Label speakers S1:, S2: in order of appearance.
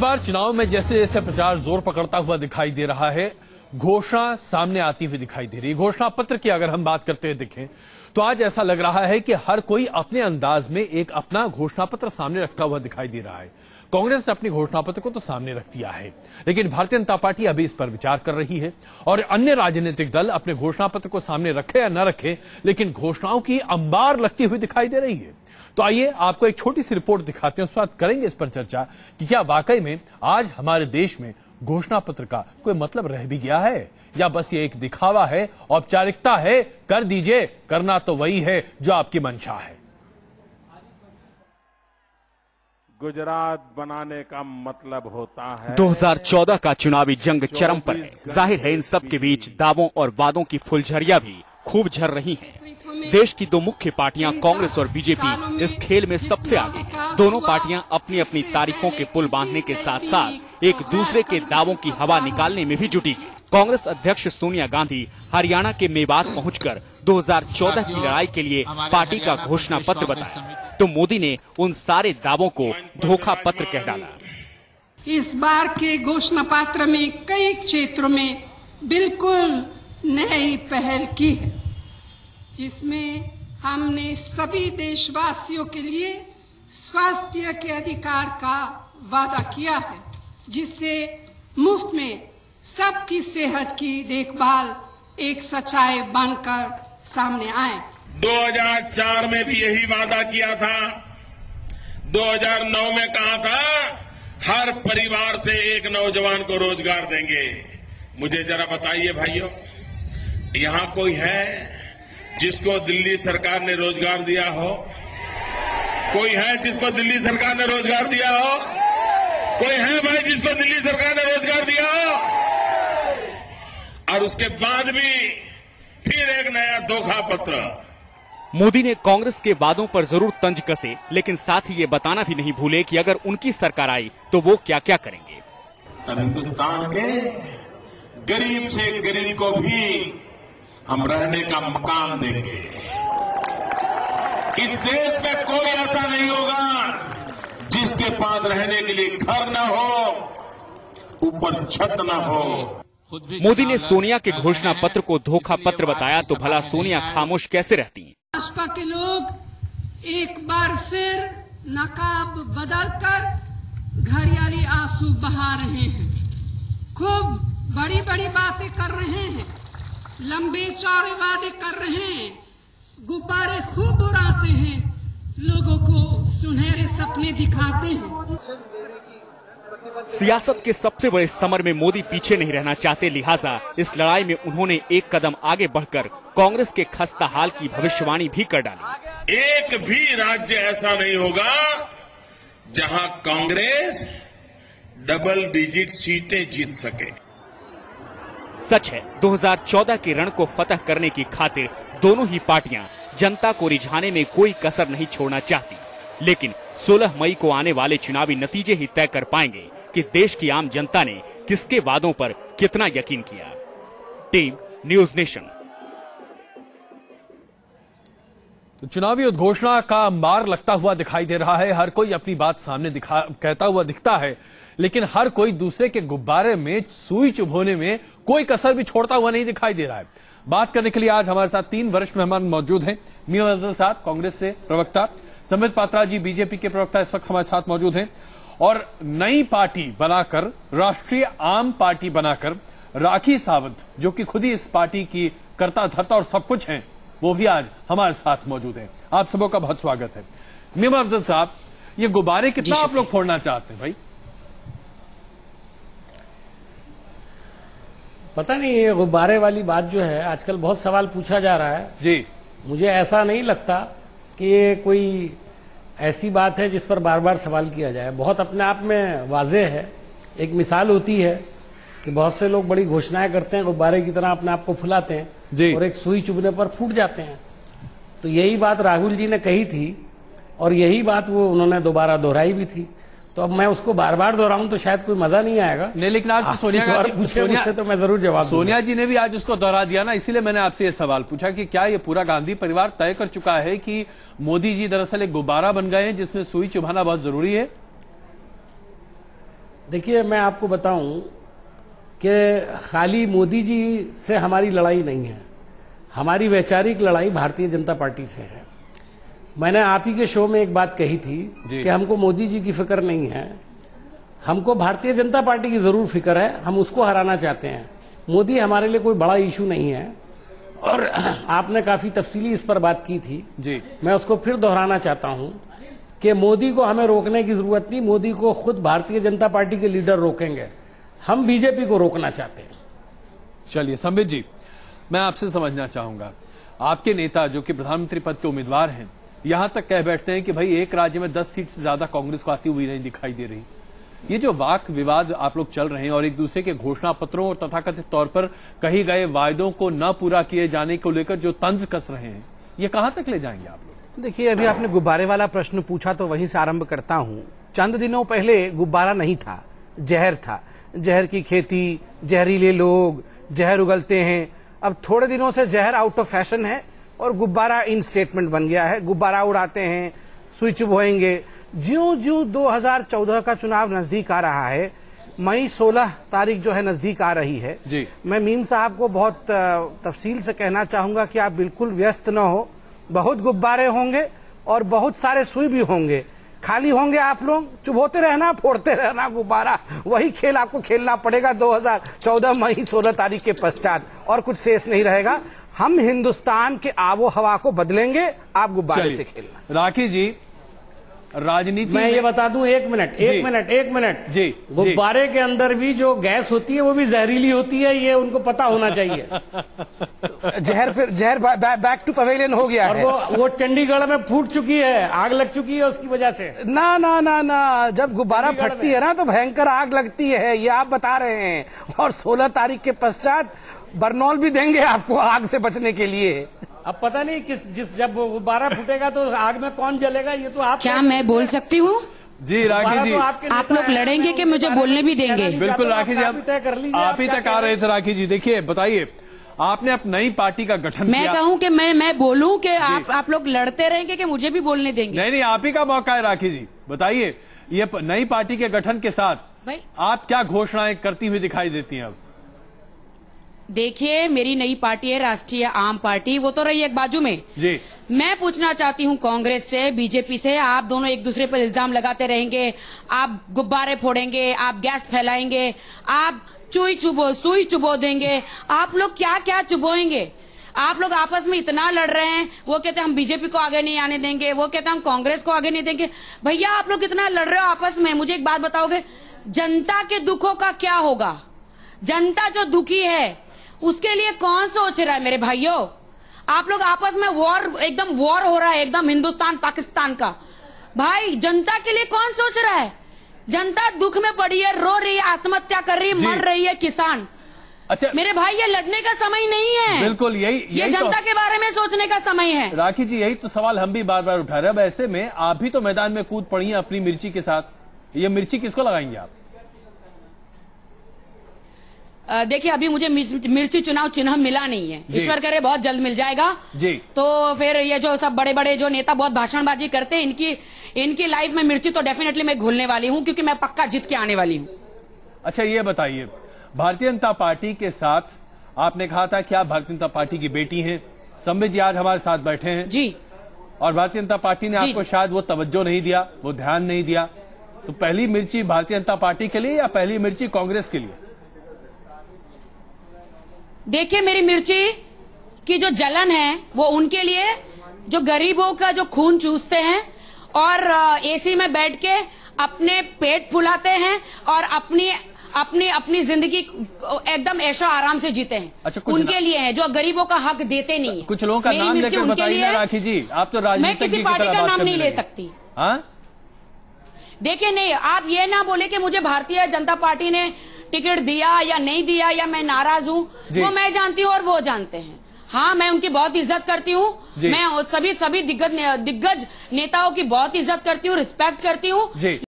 S1: बार चुनाव में जैसे जैसे प्रचार जोर पकड़ता हुआ दिखाई दे रहा है, घोषणा सामने आती हुई दिखाई दे रही है। घोषणा पत्र की अगर हम बात करते हुए देखें तो आज ऐसा लग रहा है कि हर कोई अपने अंदाज में एक अपना घोषणा पत्र सामने रखता हुआ दिखाई दे रहा है। कांग्रेस ने अपनी घोषणा पत्र को तो सामने रख दिया है, लेकिन भारतीय जनता पार्टी अभी इस पर विचार कर रही है और अन्य राजनीतिक दल अपने घोषणा पत्र को सामने रखे या न रखे, लेकिन घोषणाओं की अंबार लगती हुई दिखाई दे रही है। तो आइए आपको एक छोटी सी रिपोर्ट दिखाते हैं, उसके बाद करेंगे इस पर चर्चा कि क्या वाकई में आज हमारे देश में घोषणा पत्र का कोई मतलब रह भी गया है या बस ये एक दिखावा है, औपचारिकता है, कर दीजिए, करना तो वही है जो आपकी मंशा है।
S2: गुजरात बनाने का मतलब होता है
S3: 2014 का चुनावी जंग चरम पर है। जाहिर है इन सब के बीच दावों और वादों की फुलझड़ियां भी खूब झर रही हैं। देश की दो मुख्य पार्टियां कांग्रेस और बीजेपी इस खेल में सबसे आगे। दोनों पार्टियां अपनी अपनी तारीखों के पुल बांधने के साथ साथ एक दूसरे के दावों की हवा निकालने में भी जुटी है। कांग्रेस अध्यक्ष सोनिया गांधी हरियाणा के मेवात पहुंचकर 2014 की लड़ाई के लिए पार्टी का घोषणा पत्र बताया, तो मोदी ने उन सारे दावों को धोखा पत्र कह डाला।
S4: इस बार के घोषणा पत्र में कई क्षेत्रों में बिल्कुल नई पहल की है, जिसमें हमने सभी देशवासियों के लिए स्वास्थ्य के अधिकार का वादा किया है, जिससे मुफ्त में सबकी सेहत की देखभाल एक सच्चाई बनकर सामने आए।
S2: 2004 में भी यही वादा किया था, 2009 में कहा था हर परिवार से एक नौजवान को रोजगार देंगे। मुझे जरा बताइए भाइयों, यहां कोई है जिसको दिल्ली सरकार ने रोजगार दिया हो? कोई है जिसको दिल्ली सरकार ने रोजगार दिया हो? कोई है भाई जिसको दिल्ली सरकार ने रोजगार दिया हो? और उसके बाद भी फिर एक नया धोखा पत्र।
S3: मोदी ने कांग्रेस के वादों पर जरूर तंज कसे, लेकिन साथ ही ये बताना भी नहीं भूले कि अगर उनकी सरकार आई तो वो क्या क्या करेंगे।
S2: हिंदुस्तान के गरीब से गरीब को भी हम रहने का मकान देंगे। इस देश में कोई ऐसा नहीं होगा जिसके पास रहने के लिए घर न हो, ऊपर छत न हो।
S3: मोदी ने सोनिया के घोषणा पत्र को धोखा पत्र बताया, तो भला सोनिया खामोश कैसे रहती?
S4: भाजपा के लोग एक बार फिर नकाब बदलकर घड़ियाली आंसू बहा रहे हैं, खूब बड़ी बड़ी बातें कर रहे हैं, लंबे चौड़े वादे कर रहे हैं, गुब्बारे खूब उड़ाते हैं, लोगों को सुनहरे सपने दिखाते हैं।
S3: सियासत के सबसे बड़े समर में मोदी पीछे नहीं रहना चाहते, लिहाजा इस लड़ाई में उन्होंने एक कदम आगे बढ़कर कांग्रेस के खस्ता हाल की भविष्यवाणी भी कर डाली।
S2: एक भी राज्य ऐसा नहीं होगा जहां कांग्रेस डबल डिजिट सीटें जीत सके।
S3: सच है, 2014 के रण को फतह करने की खातिर दोनों ही पार्टियां जनता को रिझाने में कोई कसर नहीं छोड़ना चाहती, लेकिन 16 मई को आने वाले चुनावी नतीजे ही तय कर पाएंगे कि देश की आम जनता ने किसके वादों पर कितना यकीन किया। Team news nation.
S1: तो चुनावी उद्घोषणा का अंबार लगता हुआ दिखाई दे रहा है। हर कोई अपनी बात सामने कहता हुआ दिखता है, लेकिन हर कोई दूसरे के गुब्बारे में सुई चुभोने में कोई कसर भी छोड़ता हुआ नहीं दिखाई दे रहा है। बात करने के लिए आज हमारे साथ 3 वरिष्ठ मेहमान मौजूद हैं। मीर अफजल साहब कांग्रेस से प्रवक्ता, संबित पात्रा जी बीजेपी के प्रवक्ता इस वक्त हमारे साथ मौजूद हैं, और नई पार्टी बनाकर, राष्ट्रीय आम पार्टी बनाकर राखी सावंत, जो कि खुद ही इस पार्टी की कर्ता धर्ता और सब कुछ हैं, वो भी आज हमारे साथ मौजूद हैं। आप सबों का बहुत स्वागत है। मीर अफजल साहब, ये गुब्बारे कितना आप लोग फोड़ना चाहते हैं भाई?
S5: पता नहीं, ये गुब्बारे वाली बात जो है आजकल बहुत सवाल पूछा जा रहा है
S1: जी।
S5: मुझे ऐसा नहीं लगता कि ये कोई ऐसी बात है जिस पर बार बार सवाल किया जाए। बहुत अपने आप में वाज़ेह है। एक मिसाल होती है कि बहुत से लोग बड़ी घोषणाएं करते हैं, गुब्बारे की तरह अपने आप को फुलाते हैं और एक सुई चुभने पर फूट जाते हैं। तो यही बात राहुल जी ने कही थी और यही बात वो उन्होंने दोबारा दोहराई भी थी। तो अब मैं उसको बार बार दोहराऊं तो शायद कोई मजा नहीं आएगा।
S1: नहीं, लेकिन आज
S5: मुझसे तो मैं जरूर जवाब दूंगा।
S1: सोनिया जी ने भी आज उसको दोहरा दिया ना, इसीलिए मैंने आपसे ये सवाल पूछा कि क्या ये पूरा गांधी परिवार तय कर चुका है कि मोदी जी दरअसल एक गुब्बारा बन गए हैं जिसमें सुई चुभाना बहुत जरूरी है?
S5: देखिए, मैं आपको बताऊं कि खाली मोदी जी से हमारी लड़ाई नहीं है, हमारी वैचारिक लड़ाई भारतीय जनता पार्टी से है। मैंने आप ही के शो में एक बात कही थी कि हमको मोदी जी की फिक्र नहीं है, हमको भारतीय जनता पार्टी की जरूर फिक्र है, हम उसको हराना चाहते हैं। मोदी हमारे लिए कोई बड़ा इशू नहीं है और आपने काफी तफसीली इस पर बात की थी जी। मैं उसको फिर दोहराना चाहता हूं कि मोदी को हमें रोकने की जरूरत नहीं, मोदी को खुद भारतीय जनता पार्टी के लीडर रोकेंगे, हम बीजेपी को रोकना चाहते हैं।
S1: चलिए संबित जी, मैं आपसे समझना चाहूंगा, आपके नेता जो कि प्रधानमंत्री पद के उम्मीदवार हैं, यहां तक कह बैठते हैं कि भाई एक राज्य में 10 सीट से ज्यादा कांग्रेस को आती हुई नहीं दिखाई दे रही। ये जो वाक विवाद आप लोग चल रहे हैं और एक दूसरे के घोषणा पत्रों और तथाकथित तौर पर कही गए वायदों को न पूरा किए जाने को लेकर जो तंज कस रहे हैं, ये कहां तक ले जाएंगे आप लोग?
S6: देखिए, अभी आपने गुब्बारे वाला प्रश्न पूछा तो वहीं से आरंभ करता हूं। चंद दिनों पहले गुब्बारा नहीं था, जहर था। जहर की खेती, जहरीले लोग, जहर उगलते हैं। अब थोड़े दिनों से जहर आउट ऑफ फैशन है और गुब्बारा इन स्टेटमेंट बन गया है। गुब्बारा उड़ाते हैं, स्विच बोएंगे। ज्यों ज्यों 2014 का चुनाव नजदीक आ रहा है, मई 16 तारीख जो है नजदीक आ रही है जी। मैं मीम साहब को बहुत तफसील से कहना चाहूंगा कि आप बिल्कुल व्यस्त न हो, बहुत गुब्बारे होंगे और बहुत सारे सुई भी होंगे। खाली होंगे आप लोग, चुभोते रहना, फोड़ते रहना गुब्बारा, वही खेल आपको खेलना पड़ेगा 2014 मई 16 तारीख के पश्चात, और कुछ शेष नहीं रहेगा। हम हिंदुस्तान के आबो हवा को बदलेंगे, आप गुब्बारे से खेलना।
S1: राखी जी, राजनीति
S5: मैं ये बता दूं, एक मिनट
S1: जी,
S5: गुब्बारे के अंदर भी जो गैस होती है वो भी जहरीली होती है, ये उनको पता होना चाहिए।
S6: जहर बैक टू पवेलियन हो गया है।
S5: और वो चंडीगढ़ में फूट चुकी है, आग लग चुकी है उसकी वजह से।
S6: ना ना ना ना, जब गुब्बारा फटती है ना तो भयंकर आग लगती है, ये आप बता रहे हैं। और 16 तारीख के पश्चात बर्नौल भी देंगे आपको आग से बचने के लिए।
S5: अब पता नहीं जब गुब्बारा फूटेगा तो आग में कौन जलेगा, ये तो आप।
S7: क्या मैं बोल सकती हूँ?
S1: जी राखी जी,
S7: आप लोग लड़ेंगे कि मुझे बोलने भी देंगे?
S1: बिल्कुल राखी जी, आप ही तक आ रहे थे। राखी जी देखिए, बताइए, आपने अब नई पार्टी का गठन किया।
S7: मैं कहूँ कि मैं बोलूँ कि आप लोग लड़ते रहेंगे कि मुझे भी बोलने देंगे?
S1: नहीं, आप ही का मौका है। राखी जी बताइए, ये नई पार्टी के गठन के साथ भाई आप क्या घोषणाएं करती हुई दिखाई देती हैं? अब
S7: देखिए, मेरी नई पार्टी है राष्ट्रीय आम पार्टी, वो तो रही एक बाजू में जी। मैं पूछना चाहती हूँ कांग्रेस से, बीजेपी से, आप दोनों एक दूसरे पर इल्जाम लगाते रहेंगे, आप गुब्बारे फोड़ेंगे, आप गैस फैलाएंगे, आप सुई चुबो देंगे, आप लोग क्या क्या चुबोएंगे? आप लोग आपस में इतना लड़ रहे हैं, वो कहते हैं हम बीजेपी को आगे नहीं आने देंगे, वो कहते हैं हम कांग्रेस को आगे नहीं देंगे। भैया, आप लोग इतना लड़ रहे हो आपस में, मुझे एक बात बताओगे, जनता के दुखों का क्या होगा? जनता जो दुखी है उसके लिए कौन सोच रहा है? मेरे भाइयों, आप लोग आपस में एकदम वॉर हो रहा है, एकदम हिंदुस्तान पाकिस्तान का। भाई, जनता के लिए कौन सोच रहा है? जनता दुख में पड़ी है, रो रही है, आत्महत्या कर रही है, मर रही है किसान। अच्छा मेरे भाई, ये लड़ने का समय नहीं है।
S1: बिल्कुल, यही
S7: जनता के बारे में सोचने का समय है।
S1: राखी जी, यही तो सवाल हम भी बार बार उठा रहे हैं। अब ऐसे में आप भी तो मैदान में कूद पड़ी हैं अपनी मिर्ची के साथ, ये मिर्ची किसको लगाएंगे आप?
S7: देखिए, अभी मुझे मिर्ची चुनाव चिन्ह मिला नहीं है, ईश्वर करे बहुत जल्द मिल जाएगा जी। तो फिर ये जो सब बड़े बड़े जो नेता बहुत भाषणबाजी करते हैं, इनकी लाइफ में मिर्ची तो डेफिनेटली मैं घोलने वाली हूं, क्योंकि मैं पक्का जीत के आने वाली हूं।
S1: अच्छा ये बताइए, भारतीय जनता पार्टी के साथ आपने कहा था कि आप भारतीय जनता पार्टी की बेटी हैं, संबित जी आज हमारे साथ बैठे हैं जी, और भारतीय जनता पार्टी ने आपको शायद वो तवज्जो नहीं दिया, वो ध्यान नहीं दिया, तो पहली मिर्ची भारतीय जनता पार्टी के लिए या पहली मिर्ची कांग्रेस के लिए?
S7: देखिए, मेरी मिर्ची की जो जलन है वो उनके लिए जो गरीबों का जो खून चूसते हैं और एसी में बैठ के अपने पेट फुलाते हैं और अपनी जिंदगी एकदम ऐशो आराम से जीते हैं। अच्छा, उनके लिए है जो गरीबों का हक देते नहीं है।
S1: कुछ लोगों का नाम लेकर बताइए ना राखी जी, आप तो राजनीतिक,
S7: मैं किसी पार्टी का नाम नहीं ले सकती। देखिए, नहीं, आप ये ना बोले कि मुझे भारतीय जनता पार्टी ने टिकट दिया या नहीं दिया या मैं नाराज हूं, वो मैं जानती हूं और वो जानते हैं। हाँ, मैं उनकी बहुत इज्जत करती हूं, मैं सभी दिग्गज नेताओं की बहुत इज्जत करती हूं, रिस्पेक्ट करती हूं।